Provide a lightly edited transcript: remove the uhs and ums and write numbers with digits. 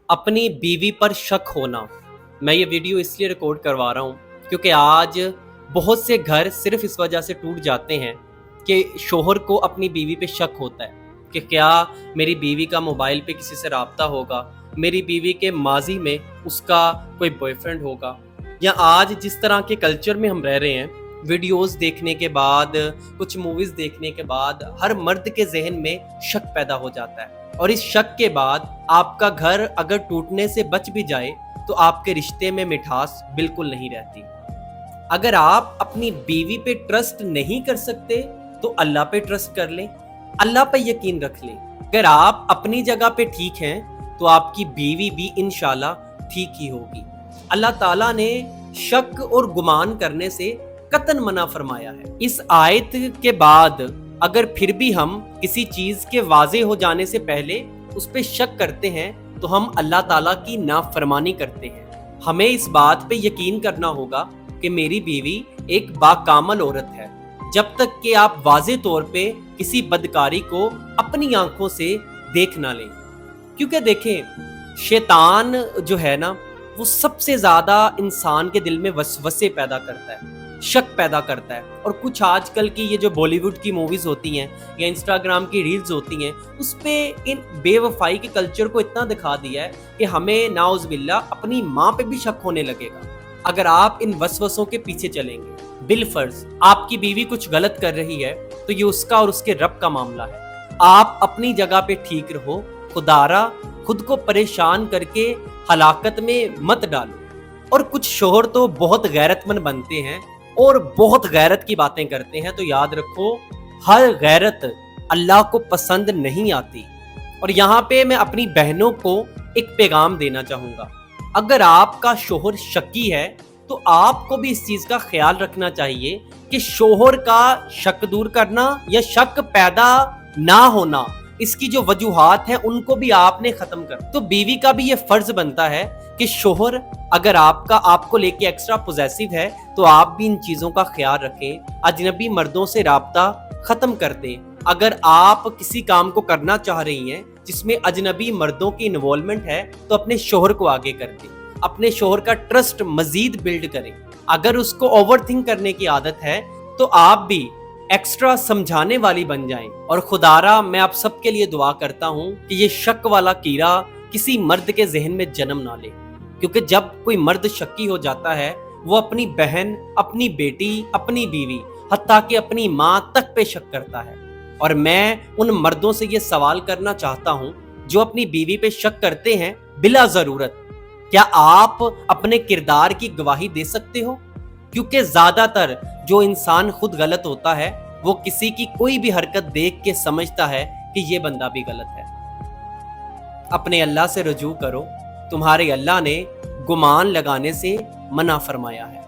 अपनी बीवी पर शक होना। मैं ये वीडियो इसलिए रिकॉर्ड करवा रहा हूँ क्योंकि आज बहुत से घर सिर्फ इस वजह से टूट जाते हैं कि शोहर को अपनी बीवी पे शक होता है कि क्या मेरी बीवी का मोबाइल पे किसी से राब्ता होगा, मेरी बीवी के माजी में उसका कोई बॉयफ्रेंड होगा। या आज जिस तरह के कल्चर में हम रह रहे हैं, वीडियोस देखने के बाद, कुछ मूवीज़ देखने के बाद हर मर्द के जहन में शक पैदा हो जाता है और इस शक के बाद आपका घर अगर टूटने से बच भी जाए तो आपके रिश्ते में मिठास बिल्कुल नहीं रहती। अगर आप अपनी बीवी पे ट्रस्ट नहीं कर सकते तो अल्लाह पे ट्रस्ट कर लें, अल्लाह पे यकीन रख लें। अगर आप अपनी जगह पे ठीक हैं तो आपकी बीवी भी इंशाल्लाह ठीक ही होगी। अल्लाह ताला ने शक और गुमान करने से कतन मना फरमाया है। इस आयत के बाद अगर फिर भी हम किसी चीज के वाजे हो जाने से पहले उस पे शक करते हैं तो हम अल्लाह ताला की नाफरमानी करते हैं। हमें इस बात पे यकीन करना होगा कि मेरी बीवी एक बाकामल औरत है, जब तक कि आप वाजे तौर पे किसी बदकारी को अपनी आंखों से देख ना लें। क्योंकि देखें, शैतान जो है ना, वो सबसे ज्यादा इंसान के दिल में वसवसे पैदा करता है, शक पैदा करता है। और कुछ आजकल की ये जो बॉलीवुड की मूवीज होती हैं या इंस्टाग्राम की रील्स होती हैं, उस पे इन बेवफाई के कल्चर को इतना दिखा दिया है कि हमें नाउज़ुबिल्लाह अपनी माँ पे भी शक होने लगेगा अगर आप इन वसवसों के पीछे चलेंगे। बिलफर्ज आपकी बीवी कुछ गलत कर रही है तो ये उसका और उसके रब का मामला है। आप अपनी जगह पे ठीक रहो, खुदारा खुद को परेशान करके हलाकत में मत डालो। और कुछ शोहर तो बहुत गैरतमंद बनते हैं और बहुत गैरत की बातें करते हैं, तो याद रखो हर गैरत अल्लाह को पसंद नहीं आती। और यहाँ पे मैं अपनी बहनों को एक पैगाम देना चाहूँगा, अगर आपका शोहर शकी है तो आपको भी इस चीज का ख्याल रखना चाहिए कि शोहर का शक दूर करना या शक पैदा ना होना, इसकी जो वजूहात हैं उनको भी आपने खत्म कर। तो बीवी का भी ये फर्ज बनता है कि शोहर अगर आपको लेके एक्स्ट्रा पोजेसिव है तो आप भी इन चीजों का ख्याल रखें, अजनबी मर्दों से राब्ता खत्म कर दें। अगर आप किसी काम को करना चाह रही हैं जिसमें अजनबी मर्दों की इन्वॉल्वमेंट है तो अपने शोहर को आगे कर दें, अपने शोहर का ट्रस्ट मजीद बिल्ड करें। अगर उसको ओवरथिंक करने की आदत है तो आप भी एक्स्ट्रा समझाने वाली बन जाएं। और खुदारा मैं आप सबके लिए दुआ करता हूं कि ये शक वाला कीड़ा किसी मर्द के जहन में जन्म ना ले, क्योंकि जब कोई मर्द शक्की हो जाता है वो अपनी बहन, अपनी बेटी, अपनी बीवी, हत्ता कि अपनी माँ तक पे शक करता है। और मैं उन मर्दों से ये सवाल करना चाहता हूँ जो अपनी बीवी पे शक करते हैं बिला जरूरत, क्या आप अपने किरदार की गवाही दे सकते हो? क्योंकि ज्यादातर जो इंसान खुद गलत होता है वो किसी की कोई भी हरकत देख के समझता है कि ये बंदा भी गलत है। अपने अल्लाह से रजू करो, तुम्हारे अल्लाह ने गुमान लगाने से मना फरमाया है।